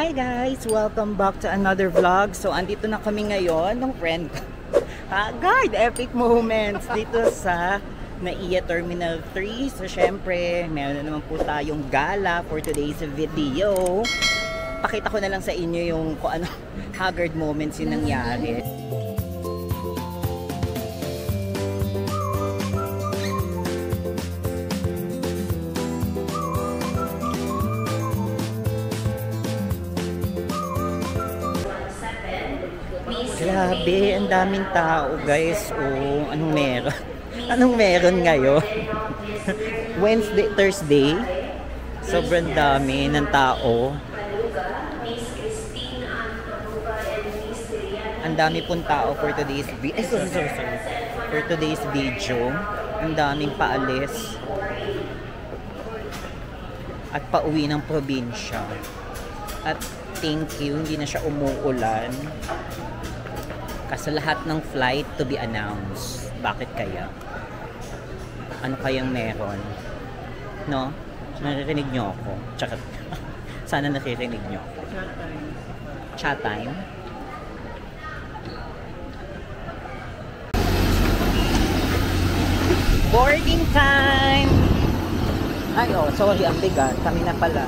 Hi guys! Welcome back to another vlog. So, andito na kami ngayon ng friend ko. God, epic moments dito sa NAIA Terminal 3. So, syempre, meron na naman po tayong gala for today's video. Pakita ko na lang sa inyo yung kung ano, haggard moments yung nangyari. Grabe, ang daming tao guys. Oh, anong meron? Anong meron ngayon? Wednesday, Thursday. Sobrang dami ng tao. Ang dami pong tao for today's video. For today's video. Ang daming paalis. At pauwi ng probinsya. At thank you, hindi na siya umuulan. Kasi lahat ng flight to be announced. Bakit kaya? Ano kayang meron? No? Naririnig nyo ako. Tsaka, sana naririnig nyo ako. Chat time. Boarding time! Ay, oh, sorry, ang bigat. Kami na pala.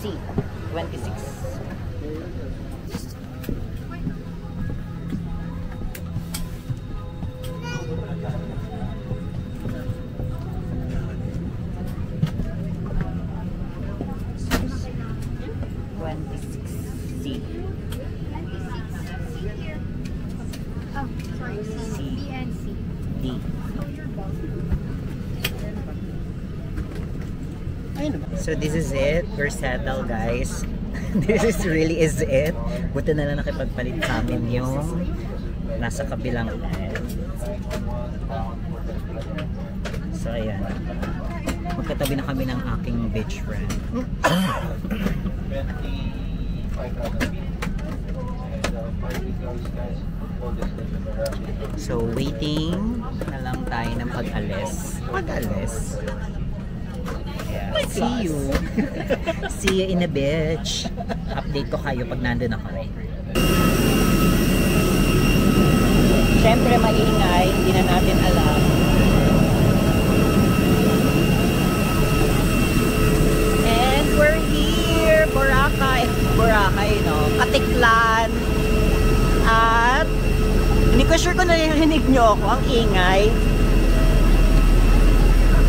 C26. So this is it. We're settled guys. This is really is it. Buti na lang nakipagpalit sa amin yung nasa kabilang end. So ayan. Magkatabi na kami ng aking beach friend. So waiting na lang tayo ng pag-alis. Pag-alis. See you. See you in the beach. Update ko kayo pag nandun na kami. Siyempre maingay, hindi na natin alam. And we're here, Boracay. Boracay, no? Katiklan. At hindi ko sure kung naririnig nyo ako, ang ingay.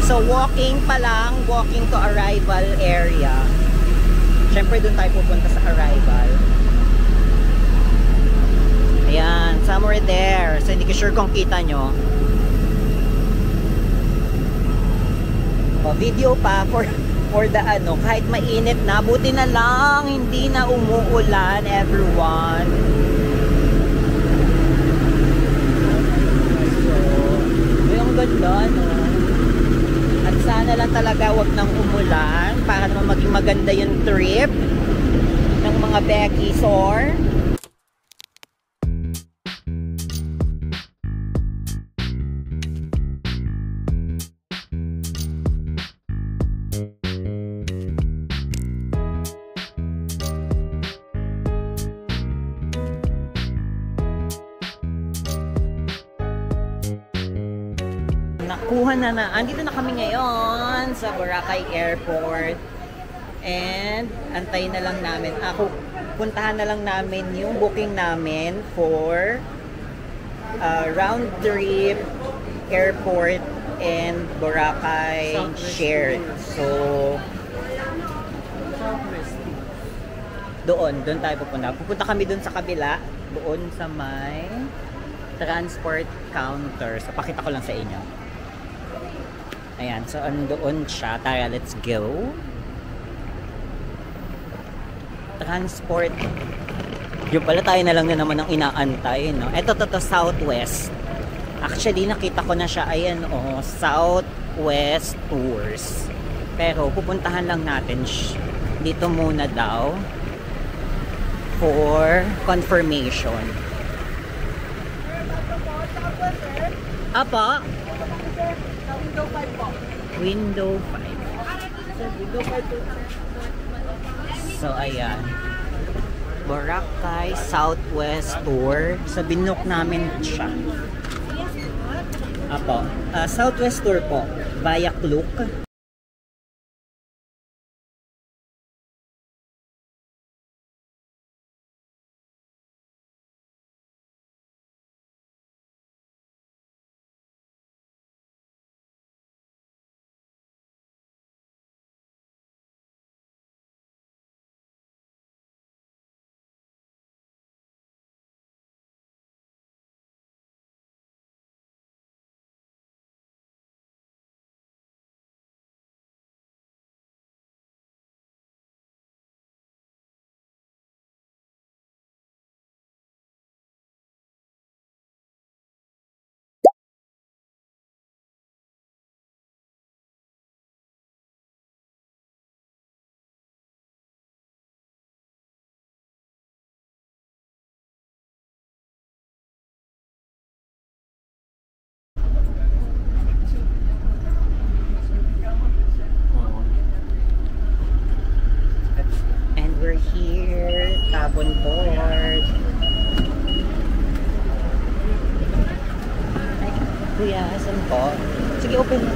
So walking pa lang, walking to arrival area. Siyempre doon tayo pupunta sa arrival. Ayan, somewhere there. So hindi ko sure kung kita nyo. O, video pa for the ano, kahit mainit na, buti na lang hindi na umuulan, everyone. So, yung ganda, no? Sana lang talaga wag nang umulan para naman maging maganda yung trip ng mga Becky Sor. Nakuha na andito na kami ngayon sa Boracay Airport and antayin na lang namin puntahan na lang namin yung booking namin for round trip airport and Boracay shared. So doon tayo pupunta kami doon sa kabila, doon sa may transport counter. So pakita ko lang sa inyo. Ayan, so andoon siya. Tara, let's go. Transport. Yung pala tayo na lang na naman ang inaantay, no? Ito, Southwest. Actually, nakita ko na siya. Ayan, oh, Southwest Tours. Pero, pupuntahan lang natin dito muna daw for confirmation. Apa? Window 5 po. Window 5. So, ayan. Boracay Southwest Tour. Sa binook namin siya. Apo. Southwest Tour po. Via Klook. And we're here, Tabon Board. Ay, kuya, asan po? Sige, open mo.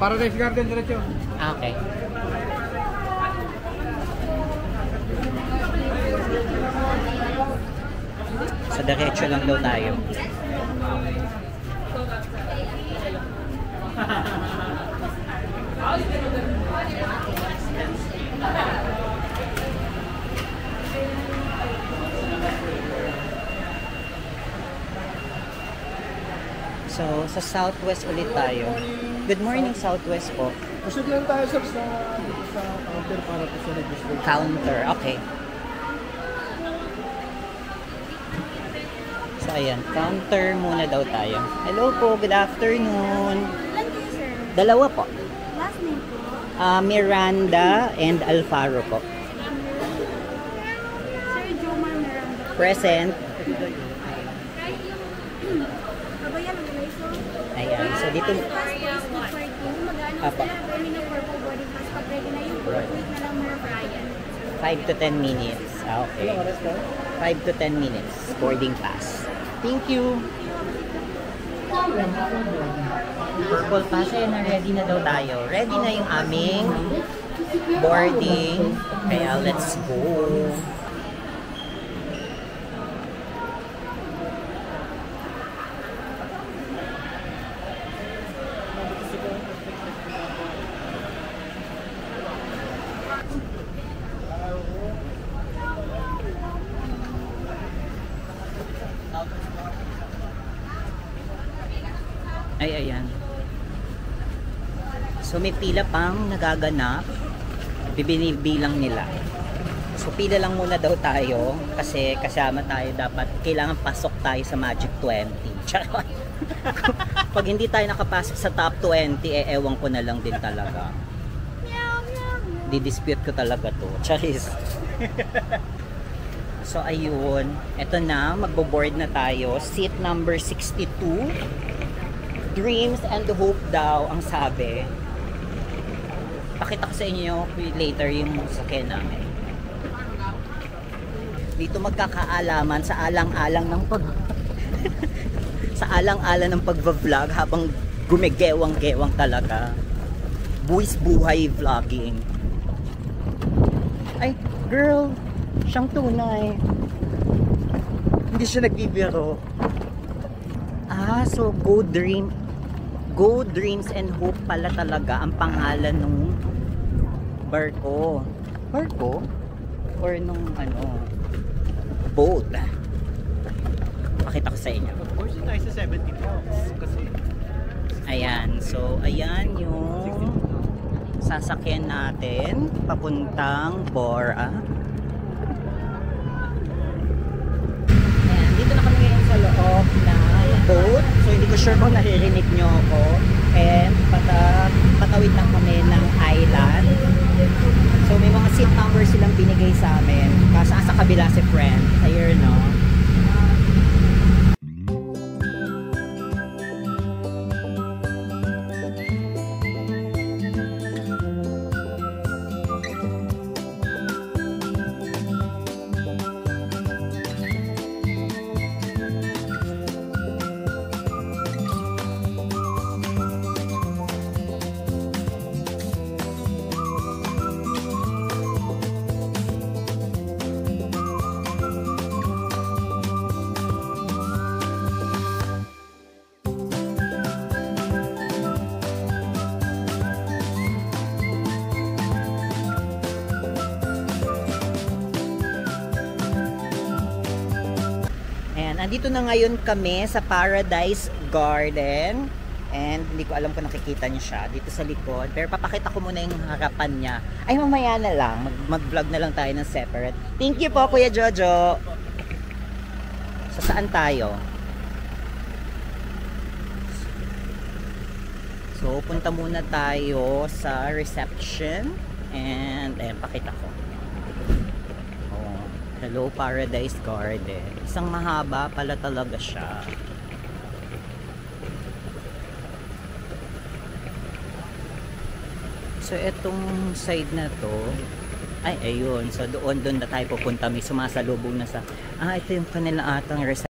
Paradise Garden diretso. Okay. Sa diretso lang daw tayo. So, sa Southwest ulit tayo. Good morning, Southwest po. Usod lang tayo sir sa counter para po sa registration. Counter, okay. So, ayan. Counter muna daw tayo. Hello po, good afternoon. Ilan kayo, sir? Dalawa po. Last name po? Miranda and Alfaro po. Sir Jomar Miranda. Present. Babayan ang galay, so. Ayan. So, dito... Passport for two. Mag-ano Apa. sila? Gawin na purple boarding pass. Pag ready na yung click na lang Mira Brian. 5 to 10 minutes. Okay. 5 to 10 minutes. Boarding pass. Thank you. Purple pass na ready na daw tayo. Ready na yung aming boarding. Kaya let's go. Ay, ayan. So, may pila pang nagaganap. Bibinibilang nila. So, pila lang muna daw tayo. Kasi kasama tayo dapat. Kailangan pasok tayo sa Magic 20. Charot. Pag hindi tayo nakapasok sa top 20, ewan ko na lang din talaga. Didispute ko talaga to. Charis. So, ayun. Eto na. Magbo-board na tayo. Seat number 62. Dreams and hope daw ang sabi. Pakita ko sa inyo later yung sakyan namin. Dito magkakaalaman sa alang-alang ng pag sa alang-alang ng pagva-vlog habang gumigewang-gewang talaga. Buwis buhay vlogging. Ay, girl, Siyang tunay. Hindi siya nagbibiro. Ah, so Go Dreams and Hope pala talaga ang pangalan nung barko. Barko? Or nung ano, boat. Pakita ko sa inyo. Of course, yun tayo sa 70 pounds. Kasi, Ayan. So, ayan yung sasakyan natin papuntang Bora. Ayan. Dito na kami ngayon sa loob ng boat. So, hindi ko sure kung naririnig nyo ako. And patawid lang kami ng island. So, may mga seat numbers silang binigay sa amin. Kasi sa kabila si friend. Ayun, no? Nandito na ngayon kami sa Paradise Garden. And hindi ko alam kung nakikita niyo siya dito sa likod. Pero papakita ko muna yung harapan niya. Ay, mamaya na lang. Mag-vlog na lang tayo ng separate. Thank you po, Kuya Jojo. So, saan tayo? So, punta muna tayo sa reception. And, ayan, pakita ko. Hello, Paradise Garden. Isang mahaba pala talaga siya. So, etong side na to, ay, ayun. So, doon na tayo pupunta. May sumasalubong na sa, ito yung kanila atang reception.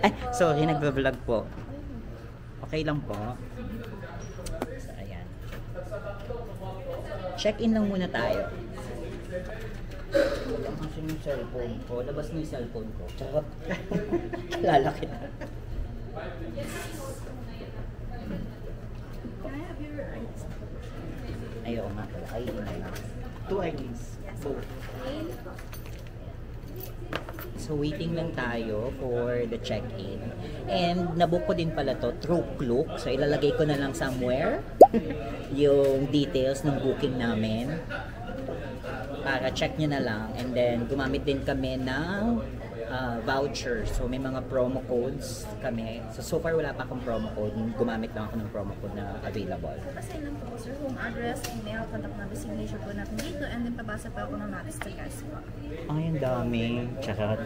Ay, sorry, nagbablog po. Okay lang po. So, ayan. Check-in lang muna tayo. Walang kasi yung cellphone ko. Labas mo yung cellphone ko. Charot. Kilala kita. Ayaw nga pala. ID na lang. 2 IDs. Both. So, waiting lang tayo for the check-in. And, nabook ko din pala to through Klook. So, ilalagay ko na lang somewhere yung details ng booking namin. Para check nyo na lang. And then, gumamit din kami ng voucher. So, may mga promo codes kami. So far, wala pa akong promo code. Gumamit lang ako ng promo code na available. Kasi lang po, sir, home address, email, contact number, signature po natin dito, and then pabasa pa ako ng notice to guys po. Ay, ang dami. Charot.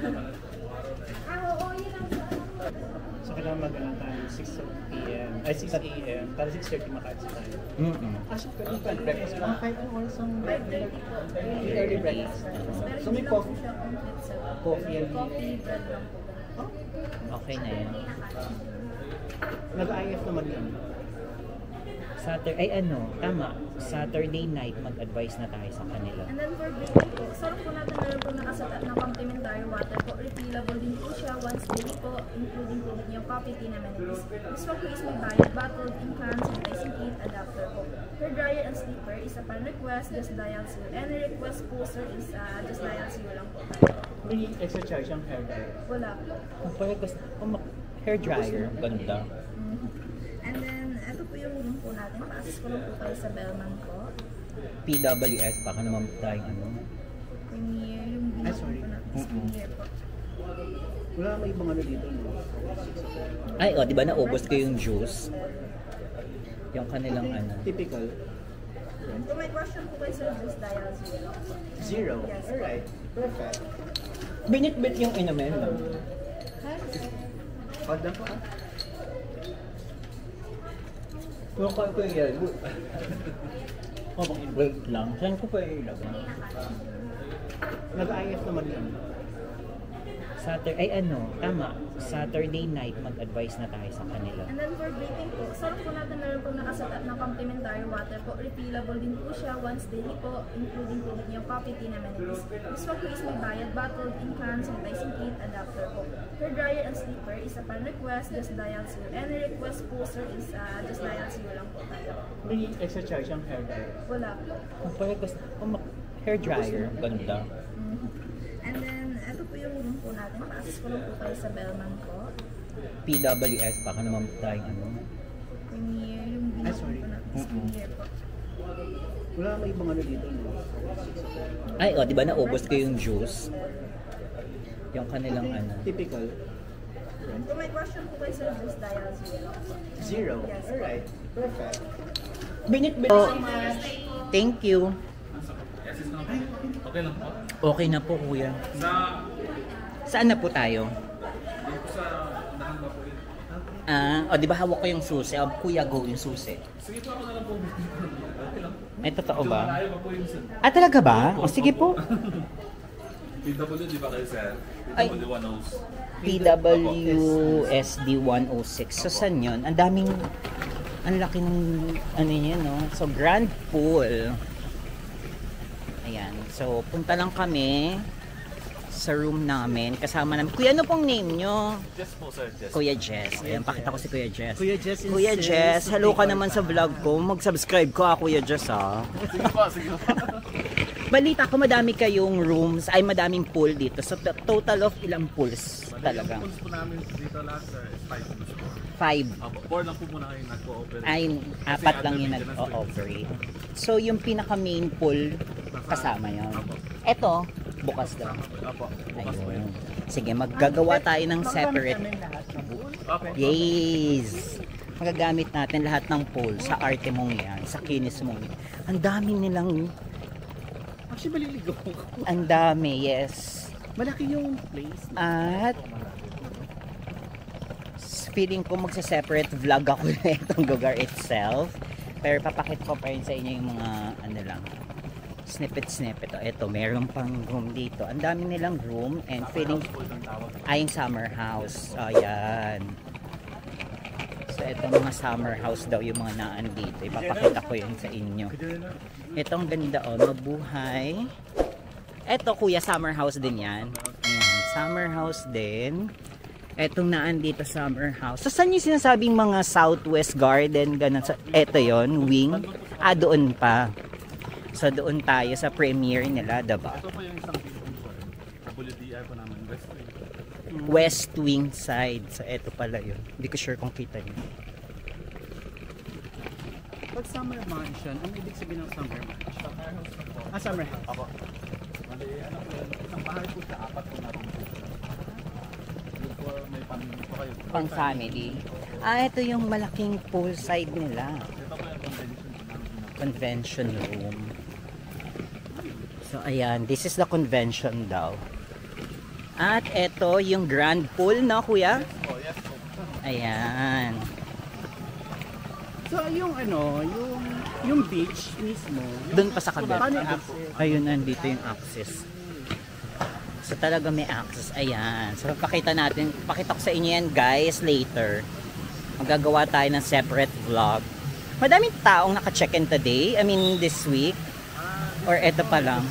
So, kailangan mag-ano tayo 6 p.m. Ay, 6 a.m. Para 6:30 makaatsi tayo. Actually, pwede pa breakfast. Kahit ang oras ang 5:30 po. early breakfast. So, may coffee. Coffee and Coffee, bread lang po. Okay na yan. Nag-IF naman kami. Tama. Saturday night, mag-advise na tayo sa kanila. And then for drinking po, sarap po natin meron po nakasata ng complimentary water po. Refillable din po siya once daily po, including po yung coffee, tea, and amenities. This one po is may bayad, bottled in cans, sanitizing kit, adapter po. Hair dryer and sleeper is upon request, just dial zero. Any request po, sir, is just dial zero lang po. May extra charge ang hair dryer. Wala po. Hair dryer. Ganda. And then, ito po yung room po natin. Pa-assist ko lang po kayo sa bellman po. PWS, baka naman tayong ano. Premier, yung Ay, sorry. po natin is Premier po. Wala may ibang ano dito. No? Ay, di ba naubos ko yung juice? Yung kanilang ano. Typical. Kung may question po kayo, sir, just dial zero. Zero? Yes. Alright. Perfect. Binit-bit yung inumin, no? Hi. Hold lang po. Yung ko yan. Wait lang. Saan ko pa ilagay? Nag-IF naman yan. Tama. Saturday night, mag-advise na tayo sa kanila. And then for baking po, sarap po natin meron po nakaset up ng complimentary water po. Refillable din po siya once daily po, including po yung coffee, tea, na amenities. This one po is may bayad, bottled in can, sanitizing kit, adapter po. Hair dryer and sleeper is upon request, just dial zero. Any request po sir is just dial zero lang po tayo. May extra charge ang hair dryer. Wala po. Hair dryer. Ganda. And then, ito po yung room po natin. Pa-assist ko lang po kayo sa bellman po. PWS, baka naman tayong ano. Premier, yung Ay, sorry. po natin is Premier po. Wala may ibang ano dito, no? Ay, di ba naubos ko yung juice? Yung kanilang ano. Typical. Kung may question po kayo sir, just dial zero. Zero? Yes. Alright. Perfect. Binit-binit. Thank you. Okay lang po. Okay na po, kuya. Saan na po tayo? Dito sa unahan pa po yun. Di ba hawak ko yung susi? Kuya, go yung susi. Sige po, ako na lang po. Okay lang. Ay, totoo ba? Malayo pa po yung sir. Talaga ba? O, sige po. PW, di ba kayo sir? Ay. PW 106. PWSD 106. So, saan yun? Ang daming, ang laki ng, ano yun, no? So, Grand Pool. Ayan. So, punta lang kami sa room namin. Kasama namin. Kuya, ano pong name nyo? Jess po sir, Jess. Kuya Jess. Ayan, pakita ko si Kuya Jess. Kuya Jess Kuya Jess, hello ka naman sa vlog ko. Mag-subscribe ka, Kuya Jess, ha? Sige po, sige po. Balita ko madami kayong rooms, ay madaming pool dito. So, total of ilang pools talaga? Yung pools po namin dito last sir is 5 pools po. 5. 4 lang po muna kayo nag-cooperate. Ay, Kasi 4 lang under yung maintenance nag-ooperate. So, yung pinaka-main pool, kasama yun. Eto, bukas daw. Opo, bukas po Ayun. yun. Sige, maggagawa tayo ng separate. Okay. Yes! Magagamit natin lahat ng pool sa arte mong yan, sa kinis mong yan. Ang dami nilang, Actually, maliligo. ang dami, yes. Malaki yung place. At feeling ko magsa-separate vlog ako na itong lugar itself. Pero papakita ko pa rin sa inyo yung mga ano lang, snippet. Ito, meron pang room dito. Ang dami nilang room and feeling yung summer house. Ayan. So ito mga summer house daw yung mga naan dito. Ipapakita ko yun sa inyo. Itong ganda mabuhay. Ito kuya, summer house din yan. Ayan, summer house din. Etong naan dito summer house. So saan yung sinasabing mga Southwest Garden, ganun? Ito yon, wing. Doon pa. So doon tayo sa premiere nila, diba? Ito po yung isang room po. WDI po namin, West Wing. West wing side. So eto pala yun. Hindi ko sure kung kita nyo. Pag summer mansion, ano ibig sabihin ng summer mansion? Summer house na po. Summer house. Opo. Mali, ano po yun? Isang bahay po sa 4 po na room po. Yun po, may pamilya po kayo. Pang family. Ito yung malaking poolside nila. Ito po yung Convention convention room. So ayan, this is the convention daw. At ito yung grand pool, no kuya? po. Yes po. Ayan. So yung ano, yung beach mismo. Doon pa sa kabila. Paano yung access? Ayun, nandito yung access. So talaga may access. Ayan. So pakita ko sa inyo yan guys later. Magagawa tayo ng separate vlog. Madaming taong naka-check-in today. I mean this week. Or eto pa lang.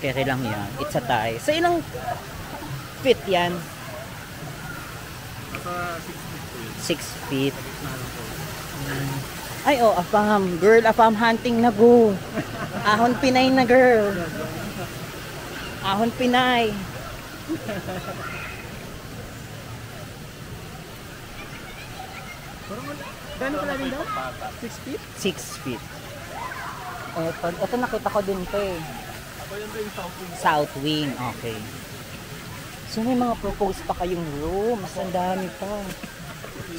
Kere lang yan. It's a tie. So ilang feet yan? Nasa 6 feet po yun. 6 feet. Ay oh, afam. Girl, afam hunting na go. Ahon Pinay na girl. Ahon Pinay. Gano'n pala rin daw? 6 feet? 6 feet. Ito nakita ko din to eh. Ako yun rin South Wing. South wing, okay. So may mga propose pa kayong rooms. Ang dami pa.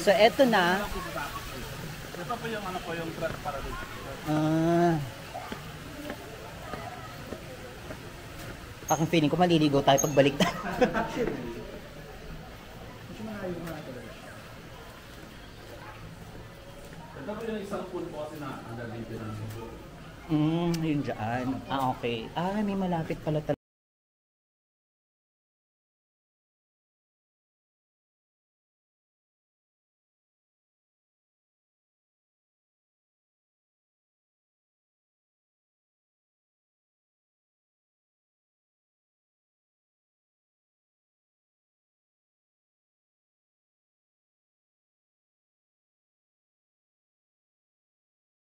So eto na. Ito po yung ano po yung truck para dito. Parang feeling ko maliligaw tayo pagbalik tayo. yung isang pool po kasi na ang dito ng Yun dyan. Ah, okay. Ah, may malapit pala talaga.